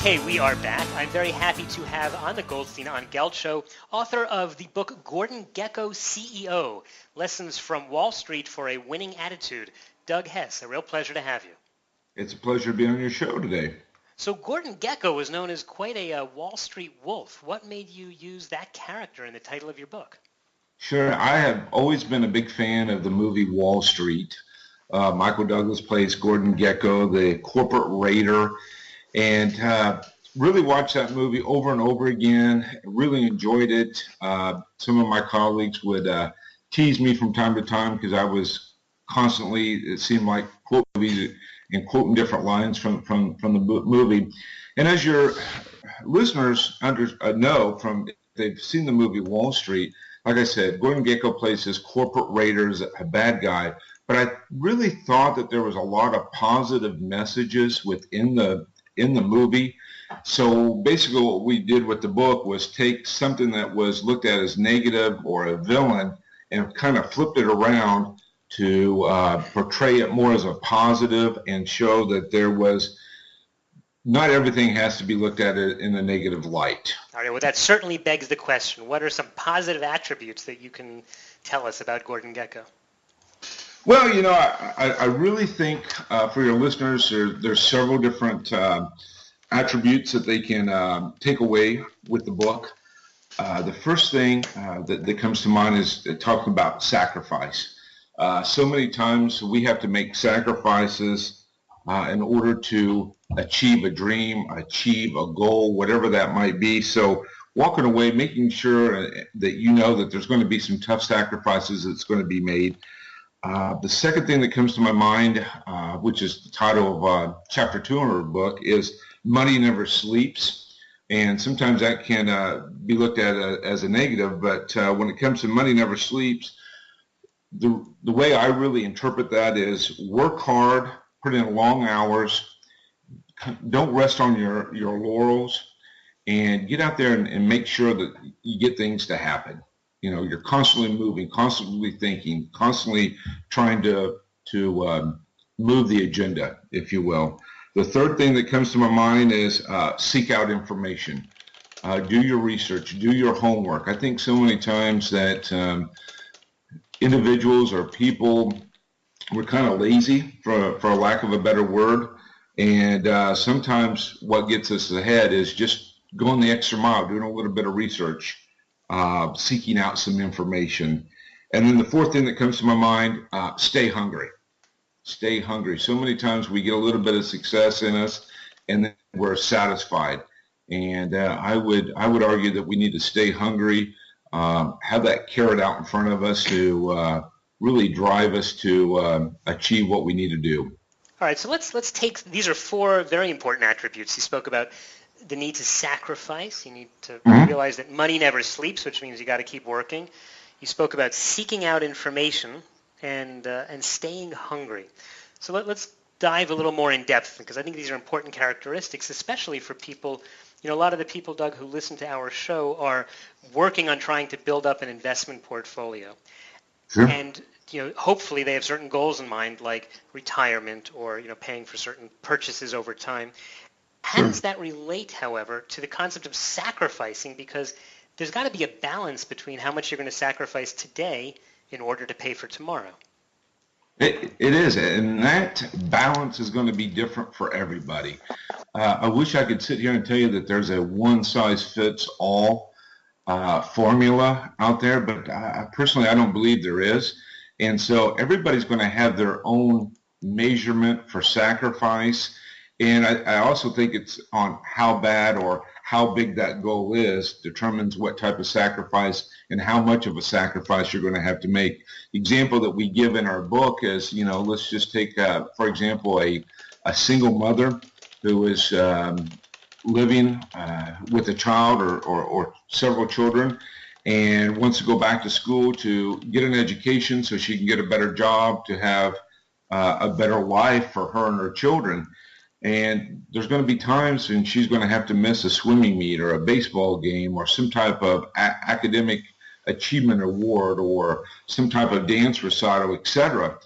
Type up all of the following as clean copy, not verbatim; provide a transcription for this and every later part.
Okay, we are back. I'm very happy to have on the Goldstein on Gelt show author of the book Gordon Gekko CEO, Lessons from Wall Street for a Winning Attitude, Doug Hess. A real pleasure to have you. It's a pleasure to be on your show today. So Gordon Gekko was known as quite a Wall Street wolf. What made you use that character in the title of your book? Sure, I have always been a big fan of the movie Wall Street. Michael Douglas plays Gordon Gekko, the corporate raider, and really watched that movie over and over again. Really enjoyed it. Some of my colleagues would tease me from time to time because I was constantly, it seemed like, quote movies and quoting different lines from the movie. And as your listeners know, from they've seen the movie Wall Street, like I said, Gordon Gekko plays this corporate raider, a bad guy. But I really thought that there was a lot of positive messages within the movie. So basically what we did with the book was take something that was looked at as negative or a villain and kind of flipped it around to portray it more as a positive and show that there was not everything has to be looked at in a negative light. All right, well, that certainly begs the question. What are some positive attributes that you can tell us about Gordon Gekko? Well, you know, I really think for your listeners, there's several different attributes that they can take away with the book. The first thing that comes to mind is talking about sacrifice. So many times we have to make sacrifices in order to achieve a dream, achieve a goal, whatever that might be. So walking away, making sure that you know that there's going to be some tough sacrifices that's going to be made. The second thing that comes to my mind, which is the title of Chapter 2 in our book, is Money Never Sleeps. And sometimes that can be looked at as a negative, but when it comes to Money Never Sleeps, the way I really interpret that is work hard, put in long hours, don't rest on your laurels, and get out there and make sure that you get things to happen. You know, you're constantly moving, constantly thinking, constantly trying to move the agenda, if you will. The third thing that comes to my mind is seek out information. Do your research, do your homework. I think so many times that individuals or people, we're kind of lazy, for a lack of a better word. And sometimes what gets us ahead is just going the extra mile, doing a little bit of research, seeking out some information. And then the fourth thing that comes to my mind, stay hungry. Stay hungry. So many times we get a little bit of success in us and then we're satisfied. And I would argue that we need to stay hungry, have that carrot out in front of us to really drive us to achieve what we need to do. All right, so let's take, these are four very important attributes. You spoke about the need to sacrifice. You need to realize that money never sleeps, which means you got to keep working. You spoke about seeking out information and staying hungry. So let's dive a little more in depth, because I think these are important characteristics, especially for people. You know, a lot of the people, Doug, who listen to our show are working on trying to build up an investment portfolio. Sure. And you know, hopefully they have certain goals in mind, like retirement or, you know, paying for certain purchases over time. How does that relate, however, to the concept of sacrificing? Because there's got to be a balance between how much you're going to sacrifice today in order to pay for tomorrow. It is, and that balance is going to be different for everybody. I wish I could sit here and tell you that there's a one-size-fits-all formula out there, but personally I don't believe there is. And so everybody's going to have their own measurement for sacrifice. And I also think it's on how bad or how big that goal is determines what type of sacrifice and how much of a sacrifice you're going to have to make. The example that we give in our book is, you know, let's just take, for example, a single mother who is living with a child or several children and wants to go back to school to get an education so she can get a better job, to have a better life for her and her children. And there's going to be times when she's going to have to miss a swimming meet or a baseball game or some type of academic achievement award or some type of dance recital, etc.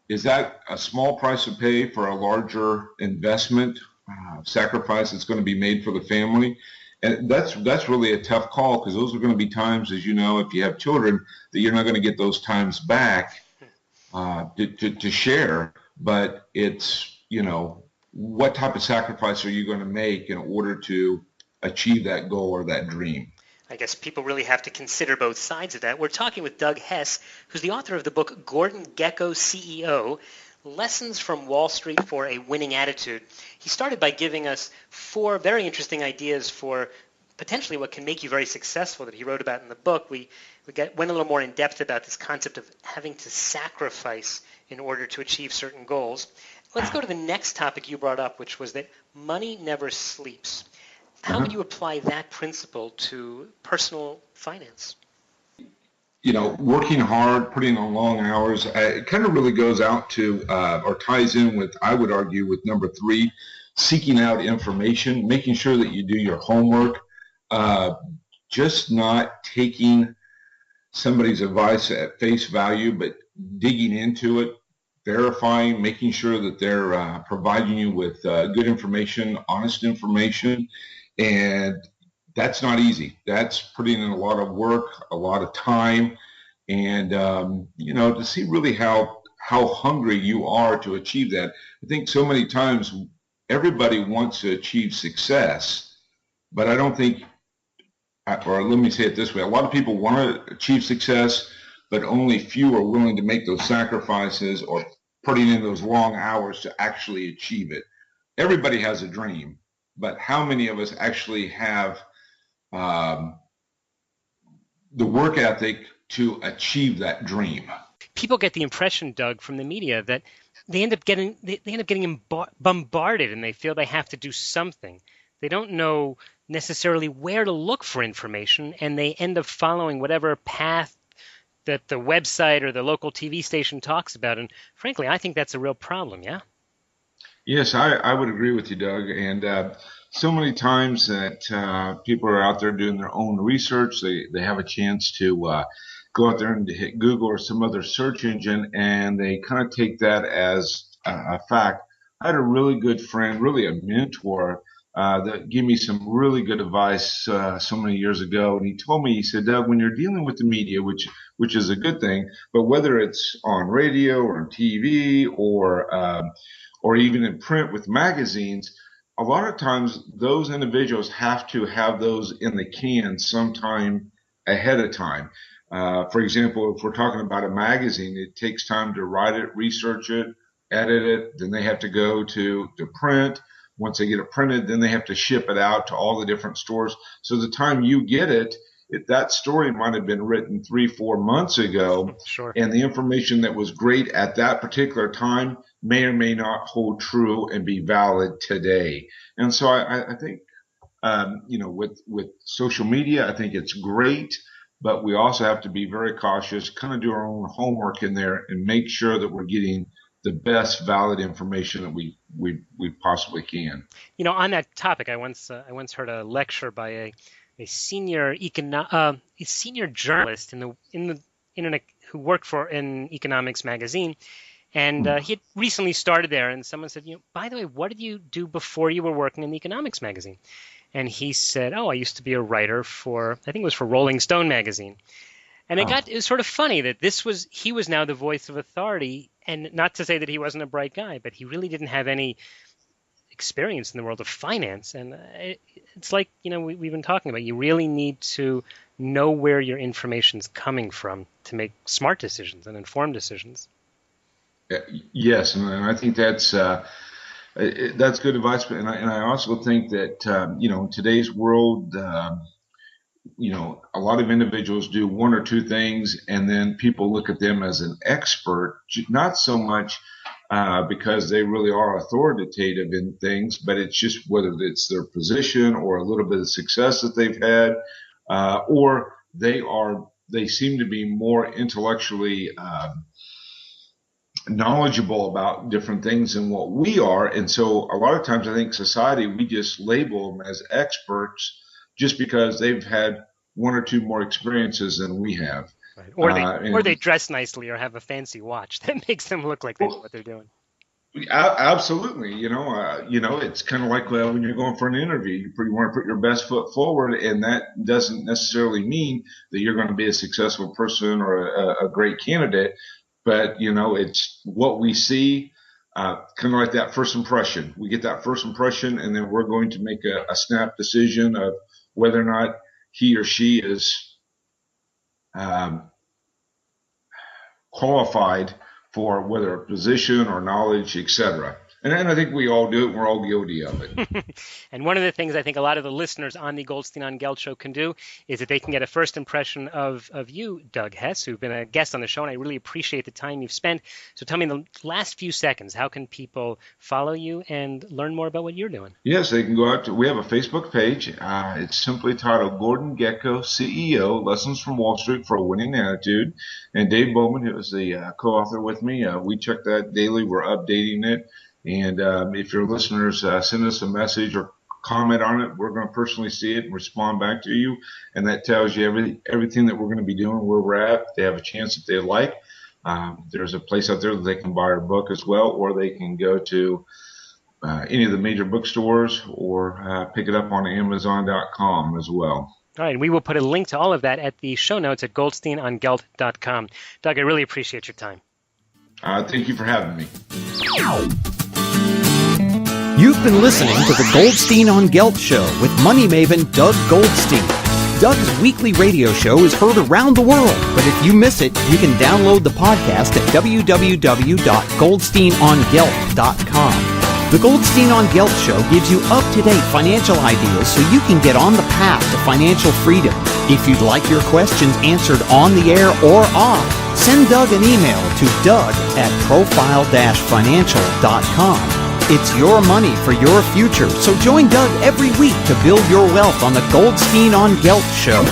Is that a small price to pay for a larger investment sacrifice that's going to be made for the family. And that's really a tough call, because those are going to be times, as you know, if you have children, that you're not going to get those times back to share. But it's, what type of sacrifice are you going to make in order to achieve that goal or that dream? I guess people really have to consider both sides of that. We're talking with Doug Hess, who's the author of the book Gordon Gekko CEO, Lessons from Wall Street for a Winning Attitude. He started by giving us 4 very interesting ideas for potentially what can make you very successful that he wrote about in the book. We went a little more in depth about this concept of having to sacrifice in order to achieve certain goals. Let's go to the next topic you brought up, which was that money never sleeps. How would you apply that principle to personal finance? Working hard, putting on long hours, it kind of really goes out to, or ties in with, I would argue, with number 3, seeking out information, making sure that you do your homework, just not taking somebody's advice at face value, but digging into it, verifying, making sure that they're providing you with good information, honest information, and that's not easy. That's putting in a lot of work, a lot of time, and to see really how hungry you are to achieve that. I think so many times everybody wants to achieve success, but I don't think, or let me say it this way, a lot of people want to achieve success, but only few are willing to make those sacrifices or putting in those long hours to actually achieve it. Everybody has a dream, but how many of us actually have the work ethic to achieve that dream? People get the impression, Doug, from the media that they end up getting bombarded, and they feel they have to do something. They don't know necessarily where to look for information, and they end up following whatever path that the website or the local TV station talks about. And frankly, I think that's a real problem, yeah? Yes, I would agree with you, Doug. And so many times that people are out there doing their own research, they have a chance to go out there and hit Google or some other search engine, and they kind of take that as a fact. I had a really good friend, really a mentor, that gave me some really good advice so many years ago. And he told me, he said, Doug, when you're dealing with the media, which is a good thing, but whether it's on radio or on TV or even in print with magazines, a lot of times those individuals have to have those in the can sometime ahead of time. For example, if we're talking about a magazine, it takes time to write it, research it, edit it, then they have to go to print. Once they get it printed, then they have to ship it out to all the different stores. So the time you get it, that story might have been written 3-4 months ago, Sure. And the information that was great at that particular time may or may not hold true and be valid today. And so I think, with social media, I think it's great, but we also have to be very cautious, kind of do our own homework in there and make sure that we're getting the best valid information that we possibly can. On that topic, I once heard a lecture by a senior journalist in the internet who worked for an economics magazine, and he had recently started there. And someone said, by the way, what did you do before you were working in the economics magazine? And he said, I used to be a writer for, I think it was for Rolling Stone magazine. And it was sort of funny that he was now the voice of authority, and not to say that he wasn't a bright guy, but he really didn't have any experience in the world of finance. And it's like, we've been talking about, you really need to know where your information's coming from to make smart decisions and informed decisions. Yes, and I think that's good advice. And I also think that, in today's world, a lot of individuals do one or two things, and then people look at them as an expert, not so much because they really are authoritative in things, but it's just whether it's their position or a little bit of success that they've had, or they seem to be more intellectually knowledgeable about different things than what we are. And so a lot of times I think society, we just label them as experts just because they've had one or two more experiences than we have. Right. Or they dress nicely or have a fancy watch that makes them look like they know what they're doing. Absolutely. It's kind of like when you're going for an interview, you want to put your best foot forward, and that doesn't necessarily mean that you're going to be a successful person or a great candidate. But, it's what we see, kind of like that first impression. We get that first impression, and then we're going to make a snap decision of whether or not he or she is qualified for whether a position or knowledge, etc. And I think we all do it. We're all guilty of it. And one of the things I think a lot of the listeners on the Goldstein on Gelt show can do is that they can get a first impression of you, Doug Hess, who've been a guest on the show, and I really appreciate the time you've spent. So tell me in the last few seconds, how can people follow you and learn more about what you're doing? Yes, they can go out we have a Facebook page. It's simply titled Gordon Gekko CEO, Lessons from Wall Street for a Winning Attitude. And Dave Bowman, who is the co-author with me, we check that daily. We're updating it. And if your listeners send us a message or comment on it, we're going to personally see it and respond back to you. And that tells you everything that we're going to be doing, where we're at. If they have a chance if they like. There's a place out there that they can buy our book as well, or they can go to any of the major bookstores or pick it up on Amazon.com as well. All right, we will put a link to all of that at the show notes at goldsteinongelt.com. Doug, I really appreciate your time. Thank you for having me. You've been listening to the Goldstein on Gelt show with money maven Doug Goldstein. Doug's weekly radio show is heard around the world, but if you miss it, you can download the podcast at www.goldsteinongelt.com. The Goldstein on Gelt show gives you up-to-date financial ideas so you can get on the path to financial freedom. If you'd like your questions answered on the air or off, send Doug an email to doug@profile-financial.com. It's your money for your future, so join Doug every week to build your wealth on the Goldstein on Gelt show.